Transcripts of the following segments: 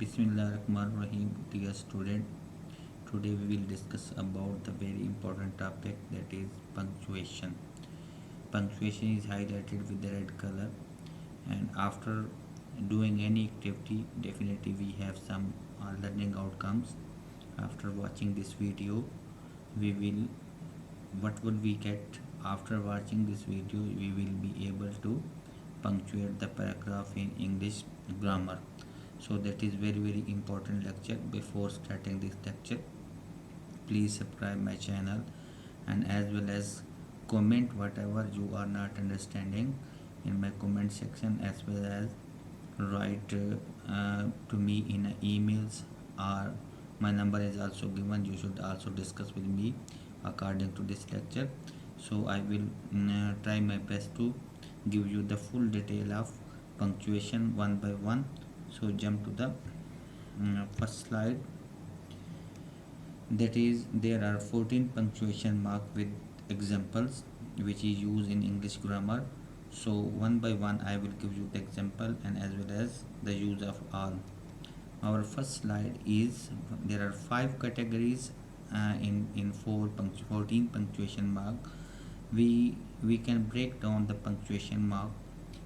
Bismillahirrahmanirrahim, dear student. Today we will discuss about the very important topic, that is punctuation. Punctuation is highlighted with the red color, and after doing any activity, definitely we have some learning outcomes. After watching this video, we will what would we get after watching this video? We will be able to punctuate the paragraph in English grammar. So that is very important lecture. Before starting this lecture, please subscribe my channel, and as well as comment whatever you are not understanding in my comment section, as well as write to me in emails, or my number is also given. You should also discuss with me according to this lecture. So I will try my best to give you the full detail of punctuation one by one. So jump to the first slide. That is, there are 14 punctuation mark with examples which is used in English grammar. So one by one I will give you the example and as well as the use of all. Our first slide is, there are 5 categories in 14 punctuation mark. We can break down the punctuation mark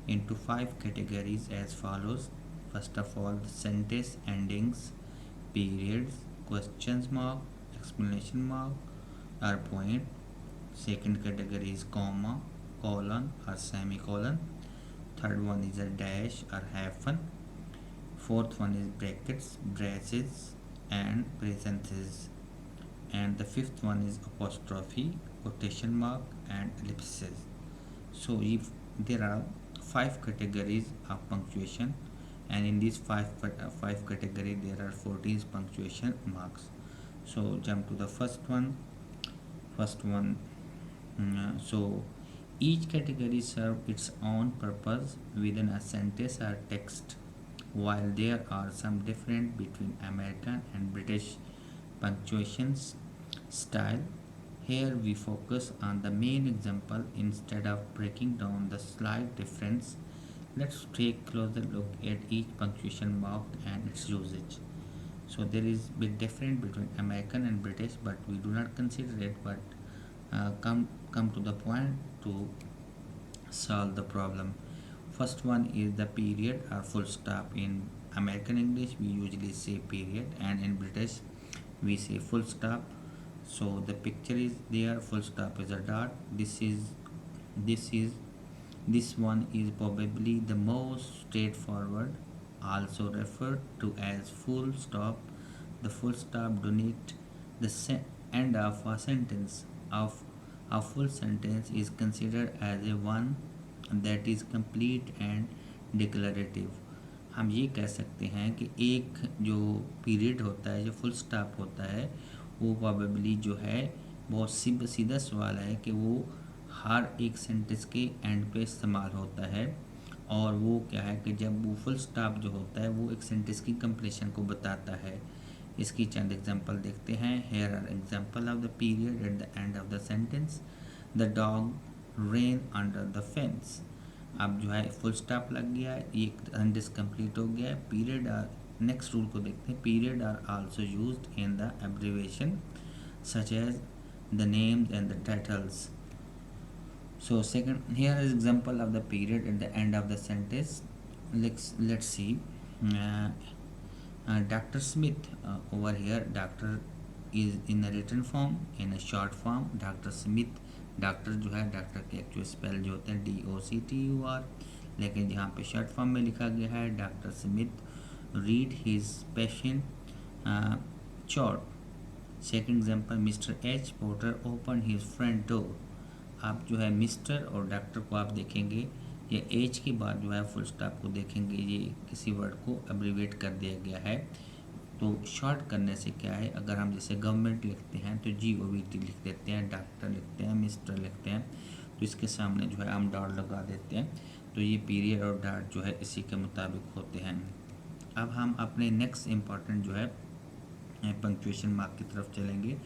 into 5 categories as follows. First of all, the sentence endings, periods, questions mark, exclamation mark or point. Second category is comma, colon or semicolon. Third one is a dash or hyphen. Fourth one is brackets, braces and parentheses. And the fifth one is apostrophe, quotation mark and ellipses. So if there are 5 categories of punctuation, and in these five category there are 14 punctuation marks. So jump to the first one. So each category serve its own purpose within a sentence or text. While there are some difference between American and British punctuations style, here we focus on the main example instead of breaking down the slight difference. Let's take a closer look at each punctuation mark and its usage. So there is big difference between American and British, but we do not consider it, but come to the point to solve the problem. First one is the period or full stop. In American English we usually say period, and in British we say full stop. So the picture is there, full stop is a dot. This one is probably the most straightforward, also referred to as full stop. The full stop denotes the end of a sentence. Of a full sentence is considered as a one that is complete and declarative. हम ये कह सकते हैं कि एक जो period होता है, जो फुल स्टॉप होता है, वो प्रोबेबली जो है बहुत सीधा सवाल है कि वो हर एक सेंटेंस के एंड पे इस्तेमाल होता है, और वो क्या है कि जब वो फुल स्टॉप जो होता है वो एक सेंटेंस की कंप्लीशन को बताता है. इसकी चंद एग्जांपल देखते हैं. Here are example of the period at the end of the sentence. The dog ran under the fence. अब जो है फुल स्टॉप लग गया है, एक सेंटेंस कंप्लीट हो गया है. पीरियड आर, नेक्स्ट रूल को देखते हैं. Period are also used in the abbreviation such as the names and the titles. So second, here is example of the period at the end of the sentence. Let's see. Dr. Smith, over here doctor is in a written form, in a short form Dr. Smith. Doctor जो है, doctor के actual spell जो होते हैं DOCTUR, लेकिन जहाँ पे short form में लिखा गया है doctor Smith read his patient chart. Second example, mister H Porter open his front door. आप जो है मिस्टर और डॉक्टर को आप देखेंगे, या एज के बाद जो है फुल स्टॉप को देखेंगे, ये किसी वर्ड को एब्रीवेट कर दिया गया है. तो शॉर्ट करने से क्या है, अगर हम जैसे गवर्नमेंट लिखते हैं तो GOVT लिख देते हैं, डॉक्टर लिखते हैं, मिस्टर लिखते हैं, तो इसके सामने जो है हम डॉट लगा देते हैं. तो ये पीरियड और डॉट जो है इसी के मुताबिक होते हैं. अब हम अपने नेक्स्ट इम्पॉर्टेंट जो है पंक्चुएशन मार्क की तरफ चलेंगे,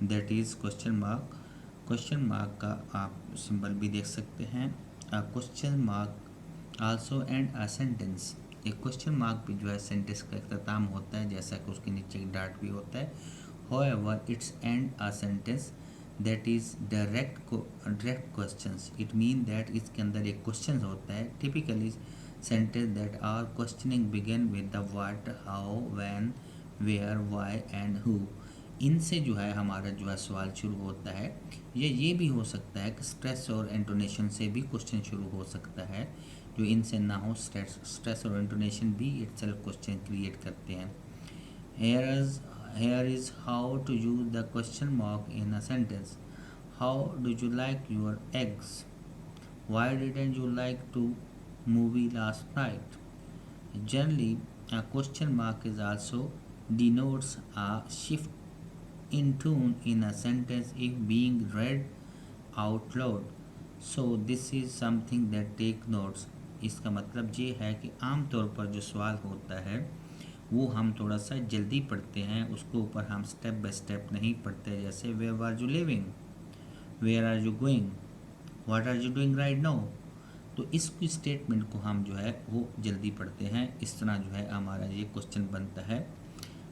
that is question mark. Question mark का आप सिंबल भी देख सकते हैं. Question mark also and a sentence. एक क्वेश्चन मार्क भी जो है सेंटेंस का अख्ताम होता है, जैसा कि उसके नीचे एक डॉट भी होता है. However, it's end a sentence that is direct questions. It means that इसके अंदर एक क्वेश्चन होता है. Typically sentence that are questioning begin with the what, how, when, where, why and who. इनसे जो है हमारा जो है सवाल शुरू होता है. ये भी हो सकता है कि स्ट्रेस और इंटोनेशन से भी क्वेश्चन शुरू हो सकता है. जो इनसे ना हो, स्ट्रेस और इंटोनेशन भी इटसेल्फ क्वेश्चन क्रिएट करते हैं. Here is how to use the question mark in a sentence. How do you like your eggs? Why didn't you like to movie last night? Generally, a question mark is also denotes a shift in tone in a sentence if being read out loud. So this is something that take notes. इसका मतलब ये है कि आमतौर पर जो सवाल होता है वो हम थोड़ा सा जल्दी पढ़ते हैं, उसके ऊपर हम स्टेप बाय स्टेप नहीं पढ़ते. जैसे where are you living, where are you going, what are you doing right now. तो इस स्टेटमेंट को हम जो है वो जल्दी पढ़ते हैं. इस तरह जो है हमारा ये क्वेश्चन बनता है.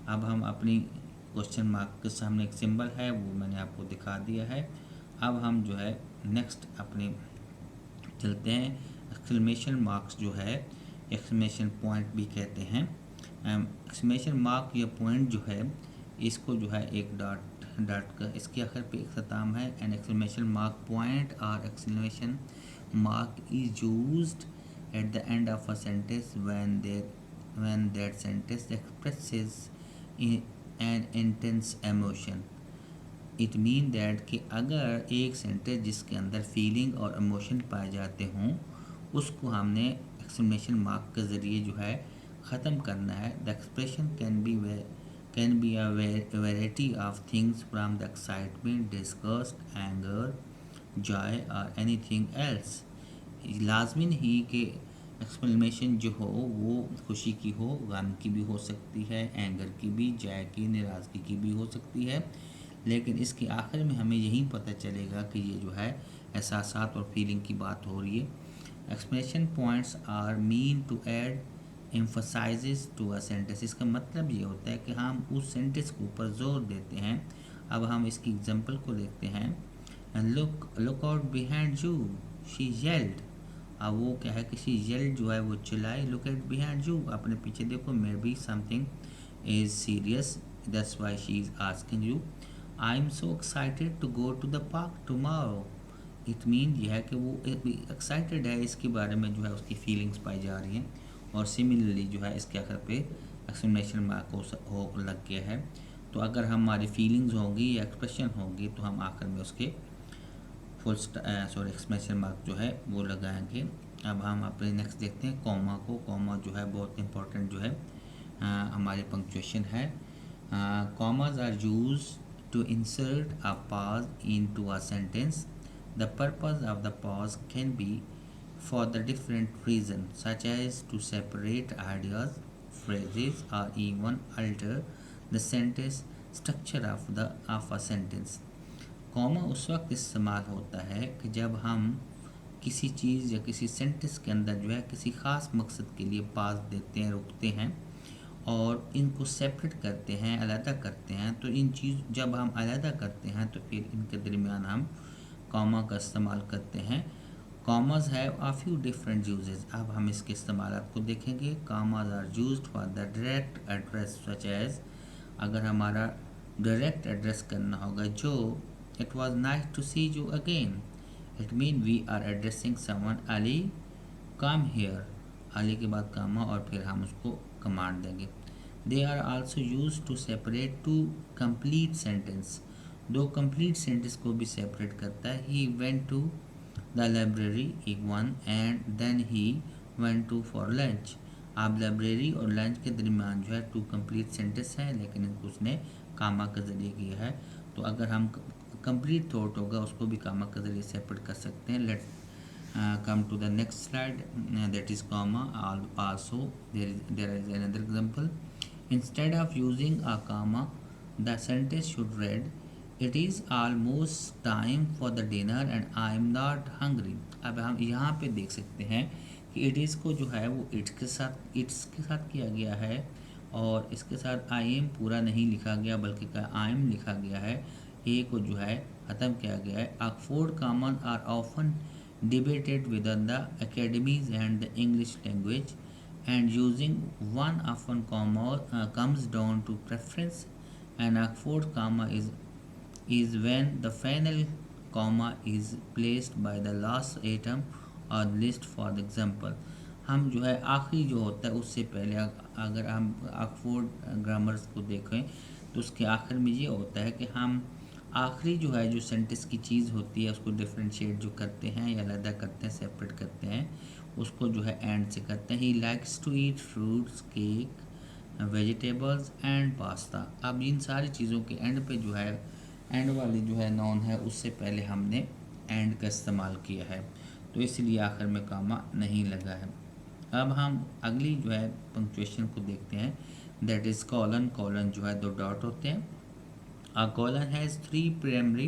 अब हम अपनी क्वेश्चन मार्क के सामने एक सिंबल है वो मैंने आपको दिखा दिया है. अब हम जो है नेक्स्ट अपने चलते हैं. एक्सक्लेमेशन मार्क्स जो है, एक्सक्लेमेशन पॉइंट भी कहते हैं. एक्सक्लेमेशन मार्क या पॉइंट जो है इसको जो है एक डॉट का इसके आखिर पे इख्तिताम है. एन एक्सक्लेमेशन मार्क पॉइंट और exclamation mark is used eight the end of a sentence when that sentence expresses an intense emotion. It mean that कि अगर एक सेंटेंस जिसके अंदर फीलिंग और इमोशन पाए जाते हों उसको हमने एक्सक्लेमेशन मार्क के ज़रिए जो है ख़त्म करना है. The expression can be a variety of things from the excitement, disgust, anger, Joy और एनीथिंग एल्स. लाजमी नहीं कि एक्सक्लेमेशन जो हो वो खुशी की हो, गम की भी हो सकती है, एंगर की भी, जॉय की, नाराज़गी की भी हो सकती है. लेकिन इसके आखिर में हमें यही पता चलेगा कि ये जो है एहसासात और फीलिंग की बात हो रही है. Expression points are mean to add emphasises to a sentence. इसका मतलब ये होता है कि हम उस सेंटेंस के ऊपर जोर देते हैं. अब हम इसकी एग्जांपल को देखते हैं. Look out behind you, she yelled. अब वो क्या है कि शी येल्ड जो है वो चिल्लाई. लुक एट बिहाइंड यू, अपने पीछे देखो. Maybe something is serious, that's why she is asking you. I am so excited to go to the park tomorrow. It mean यह है कि वो एक्साइटेड है, इसके बारे में जो है उसकी फीलिंग्स पाई जा रही हैं. और सिमिलरली जो है इसके आखिर पे एक्सक्लेमेशन मार्क हो लग गया है. तो अगर हमारी फीलिंग्स होंगी या एक्सप्रेशन होंगी तो हम आखिर में उसके एक्सक्लेमेशन मार्क जो है वो लगाएंगे. अब हम अपने नेक्स्ट देखते हैं कॉमा को. कॉमा जो है बहुत इंपॉर्टेंट जो है हमारी पंक्चुएशन है. Commas are used to insert a pause into a sentence. The purpose of the pause can be for the different reason such as to separate ideas, phrases or even alter the sentence structure of a sentence. Comma उस वक्त इस्तेमाल होता है कि जब हम किसी चीज़ या किसी सेंटेंस के अंदर जो है किसी ख़ास मकसद के लिए पास देते हैं, रुकते हैं और इनको सेपरेट करते हैं, अलहदा करते हैं. तो इन चीज़ जब हम अलहदा करते हैं तो फिर इनके दरमियान हम कॉमा का इस्तेमाल करते हैं. Commas have a few different uses. अब हम इसके इस्तेमाल को देखेंगे. Commas are used for the direct address such as, अगर हमारा डायरेक्ट एड्रेस करना होगा जो it was nice to see you again. It mean we are addressing someone. Ali come here, Ali के बाद कामा और फिर हम उसको कमांड देंगे. They are also use to separate two complete sentence. दो कंप्लीट सेंटेंस को भी सेपरेट करता है. He went to the library एक one and then he went to for lunch. आप लाइब्रेरी और लंच के दरमियान जो है टू कंप्लीट सेंटेंस है लेकिन इनको उसने कामा के ज़रिए किया है. तो अगर हम कंप्लीट थॉट होगा उसको भी कामा के ज़रिए सेपरेट कर सकते हैं. Let come to the next slide, that is comma. Also there is another example. Instead of using a comma, the sentence should read, it is almost time for the dinner and I am not hungry. अब हम यहाँ पे देख सकते हैं कि it is को जो है वो इट्स के साथ किया गया है, और इसके साथ आई एम पूरा नहीं लिखा गया बल्कि आई एम लिखा गया है। ए को जो है ख़त्म किया गया है। Oxford common are often debated within the academies and the English language, and using one often comes down to preference. An Oxford comma is when the final comma is placed by the last atom or list. For example, हम जो है आखिरी जो होता है उससे पहले अगर हम ऑक्सफोर्ड ग्रामर्स को देखें तो उसके आखिर में ये होता है कि हम आखिरी जो है जो सेंटेंस की चीज़ होती है उसको डिफ्रेंशिएट जो करते हैं या अलग करते हैं, सेपरेट करते हैं, उसको जो है एंड से करते हैं। He likes to eat fruits, cake, vegetables and pasta. अब इन सारी चीज़ों के एंड पे जो है एंड वाली जो है नॉन है उससे पहले हमने एंड का इस्तेमाल किया है, तो इसलिए आखिर में कामा नहीं लगा है। अब हम अगली जो है पंक्चुएशन को देखते हैं, दैट इज़ कॉलन। कॉलन जो है 2 डॉट होते हैं। A colon has 3 primary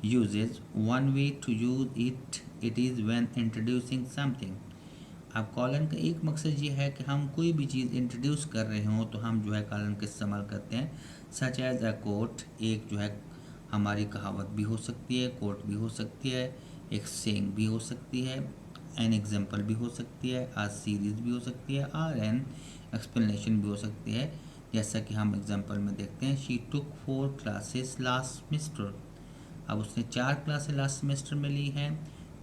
uses. One way to use it is when introducing something. अब कॉलन का एक मकसद ये है कि हम कोई भी चीज़ इंट्रोड्यूस कर रहे हों तो हम जो है कॉलन का इस्तेमाल करते हैं। सच एज अ कोट, एक जो है हमारी कहावत भी हो सकती है, कोट भी हो सकती है, एक सेइंग भी हो सकती है, एन एग्जाम्पल भी हो सकती है, आ सीरीज भी हो सकती है, और एन एक्सप्लेनेशन भी हो सकती है। जैसा कि हम एग्जाम्पल में देखते हैं, she took 4 classes last semester. अब उसने 4 क्लासेस लास्ट सेमेस्टर में ली हैं।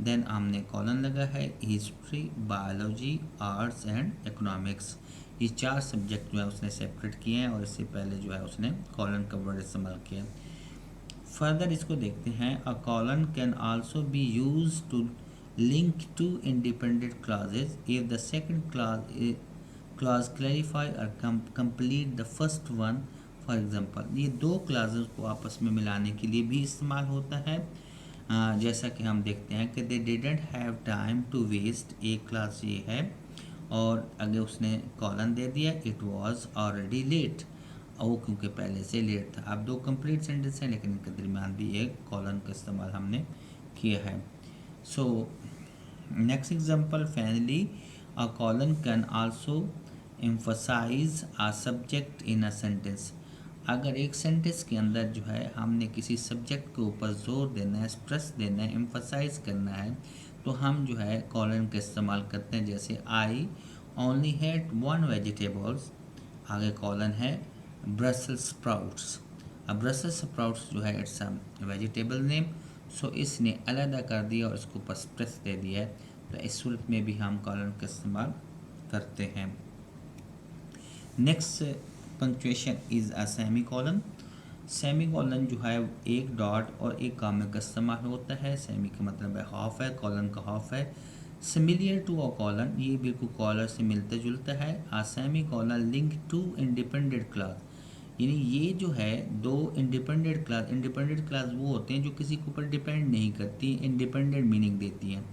देन हमने कॉलन लगा है history, biology, arts and economics. ये 4 सब्जेक्ट जो है उसने सेपरेट किए हैं और इससे पहले जो है उसने कॉलन का वर्ड इस्तेमाल किया। फर्दर इसको देखते हैं, a colon can also be use to link to independent clauses if the second clause clarify और complete the first one. For example, ये 2 क्लासेस को आपस में मिलाने के लिए भी इस्तेमाल होता है। जैसा कि हम देखते हैं कि they didn't have time to waste, एक क्लास ये है और आगे उसने कॉलन दे दिया, इट वाज ऑलरेडी लेट, वो क्योंकि पहले से लेट था। अब 2 कंप्लीट सेंटेंस हैं लेकिन इनके दरमियान भी एक कॉलन का इस्तेमाल हमने किया है। So next example, finally a colon can also emphasise a subject in a sentence. अगर एक सेंटेंस के अंदर जो है हमने किसी सब्जेक्ट के ऊपर जोर देना है, स्ट्रेस देना है, एम्फसाइज करना है, तो हम जो है कॉलन का इस्तेमाल करते हैं। जैसे आई ओनली हैड 1 वेजिटेबल्स, आगे कॉलन है ब्रसेल्स स्प्राउट्स। अब ब्रसेल्स स्प्राउट्स जो है इट्स अ वेजिटेबल नेम, सो इसने अलग कर दिया और इसको ऊपर स्ट्रेस दे दिया है, तो इस सूरत में भी हम कॉलन का इस्तेमाल करते हैं। Next punctuation is a semi colon. Semi colon जो है एक डॉट और एक कॉमा का इस्तेमाल होता है। सेमी का मतलब है हाफ है, कॉलन का हाफ है। सिमिलियर टू अ कॉलन, ये बिल्कुल कॉलर से मिलता जुलता है। A semicolon link to independent clause, यानी ये जो है 2 इंडिपेंडेंट क्लास वो होते हैं जो किसी के ऊपर डिपेंड नहीं करती, इंडिपेंडेंट मीनिंग देती हैं।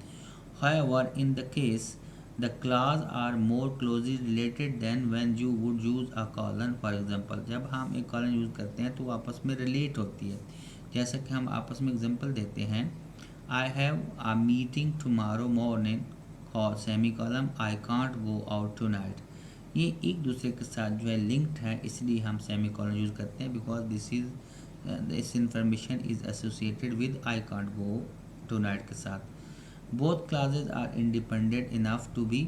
However in the case the clause are more closely related than when you would use a colon. For example, जब हम एक कॉलन यूज़ करते हैं तो वो आपस में रिलेट होती है। जैसा कि हम आपस में एग्जांपल देते हैं, I have a meeting tomorrow morning, semi column, I can't go out tonight। ये एक दूसरे के साथ जो है लिंक्ड है, इसलिए हम सेमी कॉलन यूज़ करते हैं, because this information is associated with I can't go tonight के साथ। Both classes are independent enough to be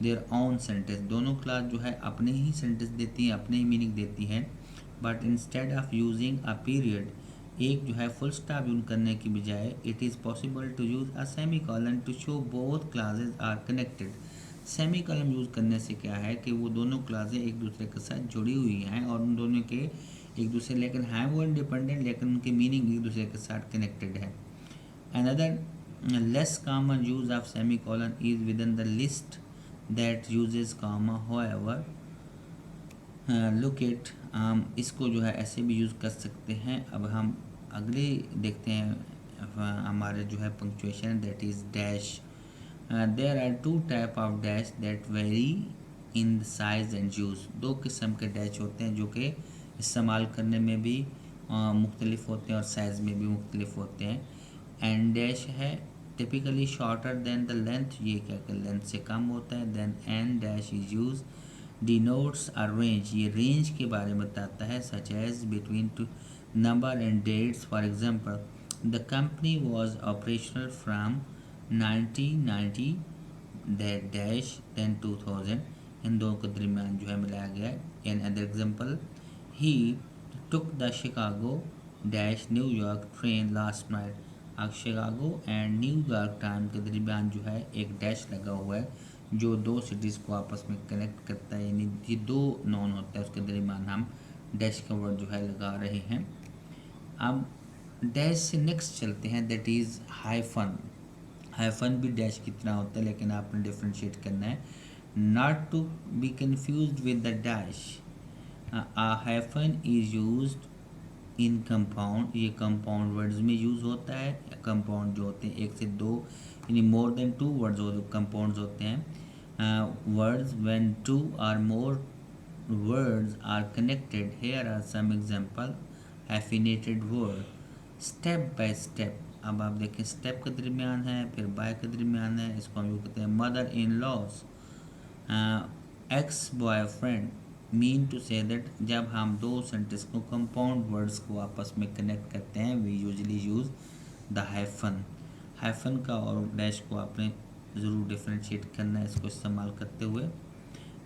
their own sentence, दोनों क्लास जो है अपने ही सेंटेंस देती हैं, अपने ही मीनिंग देती हैं। But instead of using a period, एक जो है फुल स्टॉप यूज करने की बजाय, it is possible to use a semicolon to show both classes are connected. Semicolon use करने से क्या है कि वो दोनों क्लासें एक दूसरे के साथ जुड़ी हुई हैं और उन दोनों के एक दूसरे, लेकिन हैं वो इंडिपेंडेंट, लेकिन उनकी मीनिंग एक दूसरे के साथ कनेक्टेड है। Another less common use of semicolon is within the list that uses comma. However, look at इसको जो है ऐसे भी यूज़ कर सकते हैं। अब हम अगले देखते हैं हमारे जो है punctuation, that is dash. There are 2 type of dash that vary in size and use. 2 किस्म के डैश होते हैं जो कि इस्तेमाल करने में भी मुख्तलिफ होते हैं और साइज़ में भी मुख्तलिफ होते हैं। एंड डैश है typically shorter than the length, ये क्या कि लेंथ से कम होता है। Then en dash is use denotes a range, ये रेंज के बारे में बताता है, such as between two number and dates. For example the company was operational from 1990 that dash then 2000, इन दोनों के दरमियान जो है मिलाया गया है। In other example he took the Chicago dash New York train last night, अब शिकागो एंड न्यूयॉर्क टाइम के दरमियान जो है एक डैश लगा हुआ है जो दो सिटीज़ को आपस में कनेक्ट करता है, यानी ये दो नॉन होता है उसके दरमियान हम डैश का वर्ड जो है लगा रहे हैं। अब डैश से नेक्स्ट चलते हैं, दैट इज़ हाइफन। हाइफन भी डैश की तरह होता है लेकिन आपने डिफ्रेंशिएट करना है, not to be confused with the dash. A hyphen is used in compound, ये कंपाउंड वर्ड्स में यूज़ होता है। कंपाउंड जो होते हैं एक से दो यानी मोर देन टू वर्ड्स हो, कंपाउंड्स होते हैं। Words when two or more words are connected. Here are some example. Affinited word. Step by step. अब आप देखें स्टेप के दरमियान है, फिर बाय के दरमियान है, इसको हम यूँ कहते हैं mother in laws. Ex boyfriend mean to say that जब हम दो सेंटेंस को कंपाउंड वर्ड्स को आपस में कनेक्ट करते हैं we usually use the hyphen. Hyphen का और डैश को आपने ज़रूर डिफ्रेंशिएट करना है इसको इस्तेमाल करते हुए।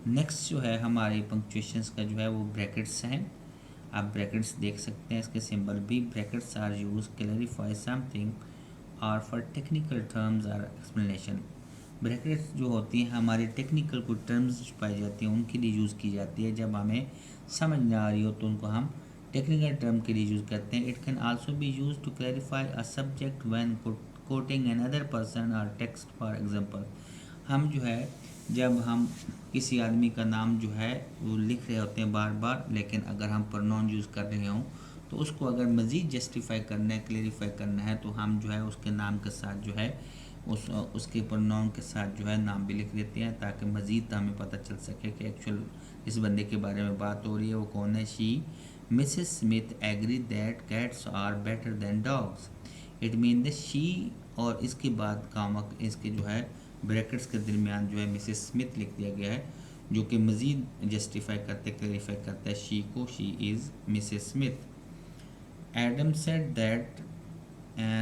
नेक्स्ट जो है हमारे पंक्चुएशंस का जो है वो ब्रैकेट्स हैं। आप ब्रैकेट्स देख सकते हैं, इसके सिंबल भी। Brackets are use clarify something और for technical terms or explanation. Brackets जो होती हैं हमारी टेक्निकल कोई टर्म्स पाई जाती हैं उनके लिए यूज़ की जाती है, जब हमें समझ ना आ रही हो तो उनको हम टेक्निकल टर्म के लिए यूज़ करते हैं। It can also be use to clarify a subject when quoting an other person or text. For example हम जो है जब हम किसी आदमी का नाम जो है वो लिख रहे होते हैं बार बार, लेकिन अगर हम प्रोनाउन यूज़ कर रहे हों तो उसको अगर मज़ीद जस्टिफाई करना है, क्लेरिफाई करना है, तो हम जो है उसके नाम के साथ जो है उसके प्रोनाउन के साथ जो है नाम भी लिख देते हैं ताकि मज़ीद हमें पता चल सके कि एक्चुअल इस बंदे के बारे में बात हो रही है, वो कौन है। She Mrs Smith agree that cats are better than dogs. It mean the she और इसके बाद कामक इसके जो है ब्रैकेट्स के दरमियान जो है मिसेस स्मिथ लिख दिया गया है जो कि मज़ीद जस्टिफाई करते क्लैरिफाई करता है शी को। She is Mrs Smith. Adam said that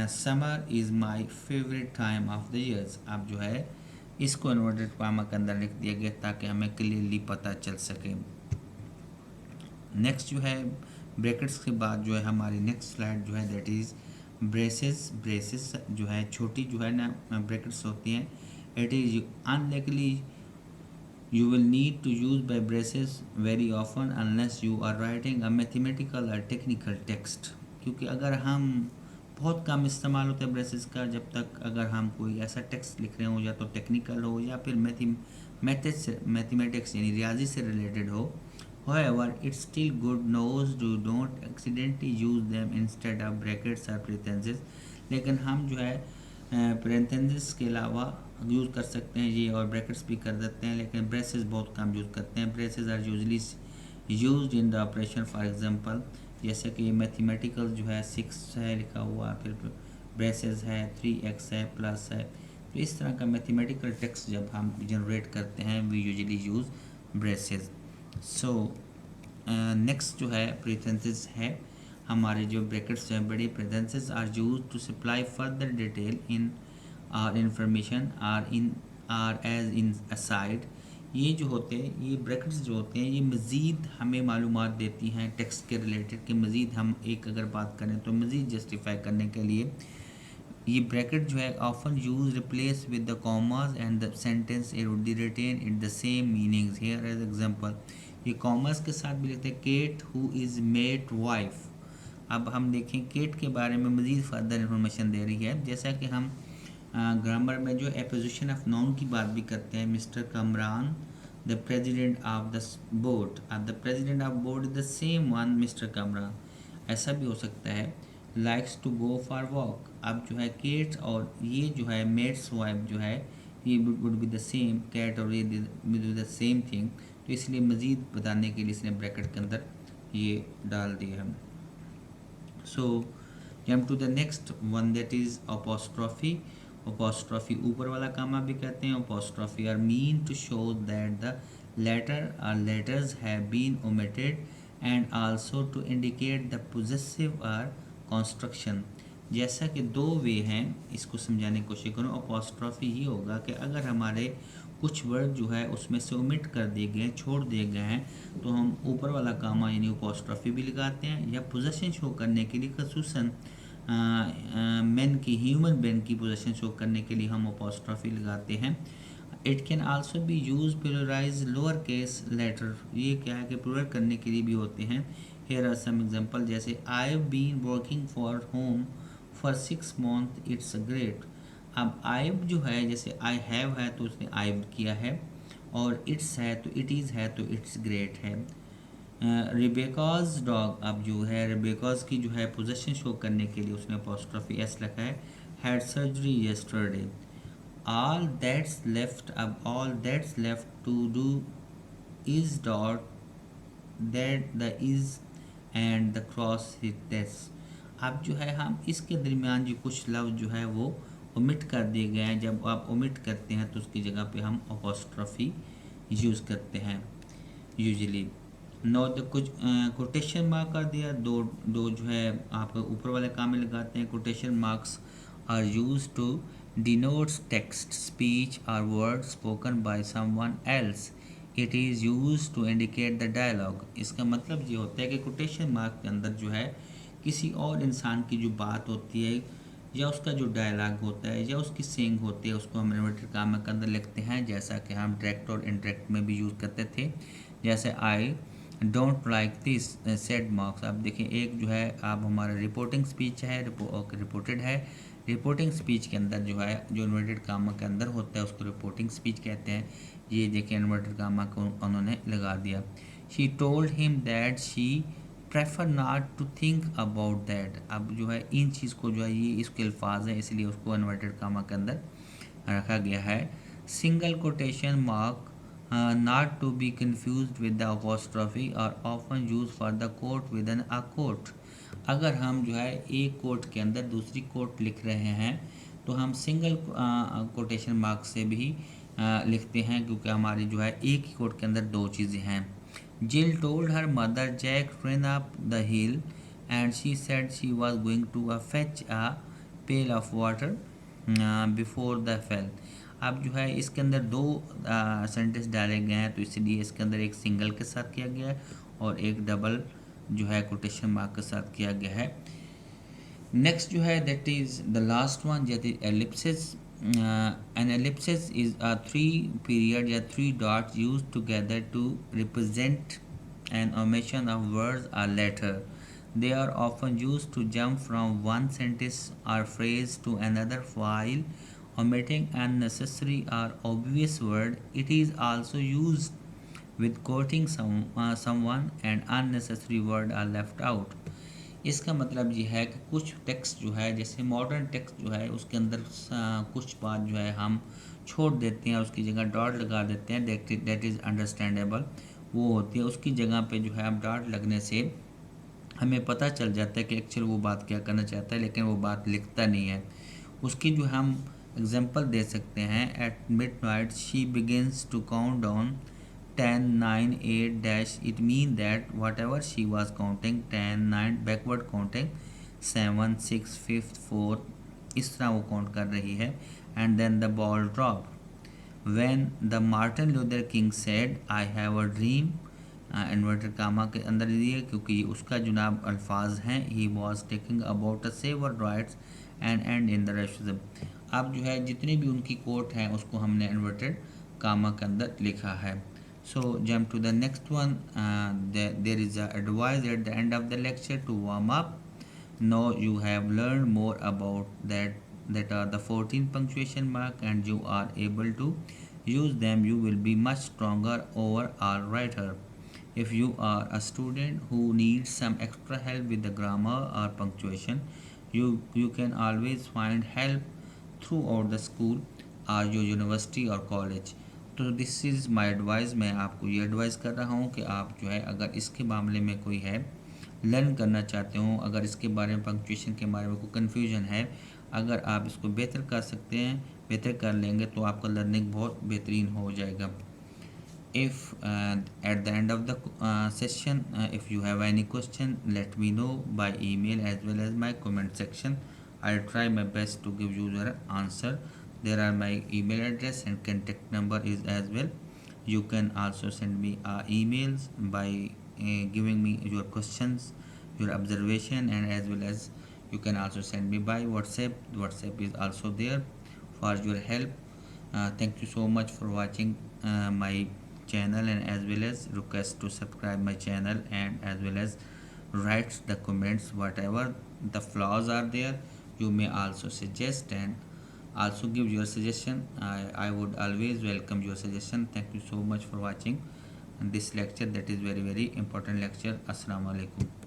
summer is my favourite time of the years. अब जो है इसको इन्वर्टेड कॉमा के अंदर लिख दिया गया ताकि हमें क्लियरली पता चल सके। नेक्स्ट जो है ब्रैकेट्स के बाद जो है हमारी नेक्स्ट स्लाइड जो है दैट इज़ ब्रेसेस। ब्रेसेस जो है छोटी जो है ना ब्रैकेट्स होती हैं। It is unlikely you will need to use by braces very often unless you are writing a mathematical or technical text, क्योंकि अगर हम बहुत कम इस्तेमाल होता है ब्रेसेस का जब तक अगर हम कोई ऐसा टेक्स्ट लिख रहे हो या तो टेक्निकल हो या फिर मैथमेटिक्स यानी रियाजी से रिलेटेड हो। However, it's still good knows you don't accidentally use them instead of brackets or parentheses। लेकिन हम जो है पेरेंथेसिस के अलावा यूज़ कर सकते हैं ये और ब्रैकेट्स भी कर देते हैं, लेकिन ब्रेसेस बहुत कम यूज़ करते हैं। Braces are usually used in the operation. For example जैसे कि मैथमेटिकल जो है 6 है लिखा हुआ, फिर ब्रेसेस है 3x है प्लस है, तो इस तरह का मैथमेटिकल टेक्स्ट जब हम जनरेट करते हैं we usually use braces. So next जो है पेरेंथेसिस है। हमारे जो ब्रैकेट्स हैं बड़े parenthesis are used to supply further detail in or information or as in aside. ये जो होते हैं ये ब्रैकेट्स जो होते हैं ये मज़ीद हमें मालूमात देती हैं टेक्स्ट के रिलेटेड कि मज़ीद हम एक अगर बात करें तो मज़ीद जस्टिफाई करने के लिए ये ब्रैकेट जो है often use replace with the commas and the sentence it would retain in the same meanings. Here as example ये कॉमर्स के साथ भी लिखते हैं Kate who is Matt wife. अब हम देखें केट के बारे में मज़ीद फर्दर इन्फॉर्मेशन दे रही है, जैसा कि हम ग्रामर में जो एपोजिशन ऑफ नाउन की बात भी करते हैं। Mister Kamran the president of the board, अब the president of board is the same one mister Kamran. ऐसा भी हो सकता है likes to go for walk. अब जो है केट्स और ये जो है मेट्स वाइफ जो है ये would be the same, Kate और ये द सेम थिंग, तो इसलिए मज़ीद बताने के लिए इसने ब्रैकेट के अंदर ये डाल दिया है। So jump to the next one that is apostrophe। Apostrophe ऊपर वाला कामा भी कहते हैं। Apostrophe are mean to show that the letter और letters have been omitted and also to indicate the possessive or construction. जैसा कि दो वे हैं इसको समझाने की कोशिश करूँ। अपोस्ट्रॉफी ही होगा कि अगर हमारे कुछ वर्ड जो है उसमें से ओमिट कर दिए गए हैं, छोड़ दिए गए हैं, तो हम ऊपर वाला कामा यानी अपोस्ट्रॉफी भी लगाते हैं। या पोजेशन शो करने के लिए खसूसन मैन की ह्यूमन बेन की पोजेशन शो करने के लिए हम अपोस्ट्रॉफी लगाते हैं। It can also be use pluralize lower case letter. ये क्या है कि प्लुरल करने के लिए भी होते हैं। हेयर आर सम एग्जांपल, जैसे I have been working for home for 6 month, it's great. अब आई जो है, जैसे आई हैव है तो उसने आई किया है, और इट्स है तो इट इज़ है तो इट्स ग्रेट है। रिबेकाज डॉग, अब जो है रिबेकाज की जो है पोजेशन शो करने के लिए उसने अपोस्ट्रॉफी एस रखा है। Had surgery yesterday. All that's left, अब all that's left to do is dot that the is and the cross hit this. अब जो है हम इसके दरमियान जो कुछ लफ्ज़ जो है वो ओमिट कर दिए गए हैं। जब आप ओमिट करते हैं तो उसकी जगह पे हम अपोस्ट्रॉफी यूज़ करते हैं यूजली। नो तो कुछ कोटेशन मार्क कर दिया, दो दो जो है आप ऊपर वाले काम में लगाते हैं। Quotation marks are use to denotes text, speech और word spoken by someone else. It is use to indicate the dialogue. इसका मतलब ये होता है कि कोटेशन मार्क के अंदर जो है किसी और इंसान की जो बात होती है या उसका जो डायलॉग होता है या उसकी सेइंग होती है उसको हम इन्वर्टेड कामा के अंदर लिखते हैं, जैसा कि हम डायरेक्ट और इनडायरेक्ट में भी यूज़ करते थे। जैसे I don't like this said marks. आप देखें एक जो है आप हमारा रिपोर्टिंग स्पीच है, रिपोर्टेड है। रिपोर्टिंग स्पीच के अंदर जो है जो इन्वर्टेड कामा के अंदर होता है उसको रिपोर्टिंग स्पीच कहते हैं। ये देखें इन्वर्टेड कामा को उन्होंने लगा दिया। She told him that she prefer not to think about that. अब जो है इन चीज़ को जो है ये इसके अल्फाज हैं इसलिए उसको इन्वर्टेड कामा के अंदर रखा गया है। Single quotation mark not to be confused with the apostrophe are often used for the quote within a quote। अगर हम जो है एक कोट के अंदर दूसरी कोट लिख रहे हैं तो हम सिंगल कोटेशन मार्क से भी लिखते हैं, क्योंकि हमारी जो है एक ही कोट के अंदर दो चीज़ें हैं। Jill told her mother Jack ran up the hill and she said she was going to fetch a pail of water before the fell। अब जो है इसके अंदर दो सेंटेंस डाले गए हैं तो इसलिए इसके अंदर एक सिंगल के साथ किया गया है और एक डबल जो है कोटेशन मार्क के साथ किया गया है। नेक्स्ट जो है that is the last one, जैसे ellipsis. An ellipsis is a 3 period या 3 dots use together to represent an omission of words और letter. They are often used to jump from one sentence or phrase to another while omitting unnecessary or obvious word. It is also used with quoting someone and unnecessary word are left out। इसका मतलब ये है कि कुछ text जो है जैसे modern text जो है उसके अंदर कुछ बात जो है हम छोड़ देते हैं, उसकी जगह डॉट लगा देते हैं, दैट इज़ अंडरस्टैंडेबल वो होती है। उसकी जगह पे जो है हम डॉट लगने से हमें पता चल जाता है कि एक्चुअल वो बात क्या करना चाहता है, लेकिन वो बात लिखता नहीं है। उसकी जो हम एग्जांपल दे सकते हैं, at midnight she begins to count down 10 9 8 dash. It mean that whatever she was counting 10 9 backward counting 7 6 5 4 इस तरह वो काउंट कर रही है। And then the ball drop when the Martin Luther King said I have a dream. Inverted comma के अंदर दिए क्योंकि उसका जुनाब अल्फाज हैं, he was taking about a civil rights and in the racism. अब जो है जितने भी उनकी कोट हैं उसको हमने इन्वर्टेड कामा के अंदर लिखा है। So jump to the next one, there is a advice at the end of the lecture to warm up. No you have learn more about that are the 14 punctuation mark and you are able to use them, you will be much stronger overall writer। If you are a student who needs some extra help with the grammar or punctuation, you can always find help throughout the school or your university or college। तो this is my advice, मैं आपको ये advice कर रहा हूँ कि आप जो है अगर इसके मामले में कोई है लर्न करना चाहते हो, अगर इसके बारे में पंक्चुएशन के बारे में कोई कन्फ्यूजन है, अगर आप इसको बेहतर कर सकते हैं, बेहतर कर लेंगे तो आपका लर्निंग बहुत बेहतरीन हो जाएगा। If at the end of the session, if you have any question, let me know by email as well as my comment section. I'll try my best to give you your answer. There are my email address and contact number is as well. You can also send me emails by giving me your questions, your observation, and as well as you can also send me by WhatsApp. WhatsApp is also there for your help. Thank you so much for watching my channel, and as well as request to subscribe my channel, and as well as write the comments whatever the flaws are there. You may also suggest and also give your suggestion. I would always welcome your suggestion. Thank you so much for watching this lecture, that is very important lecture. Assalamu alaikum.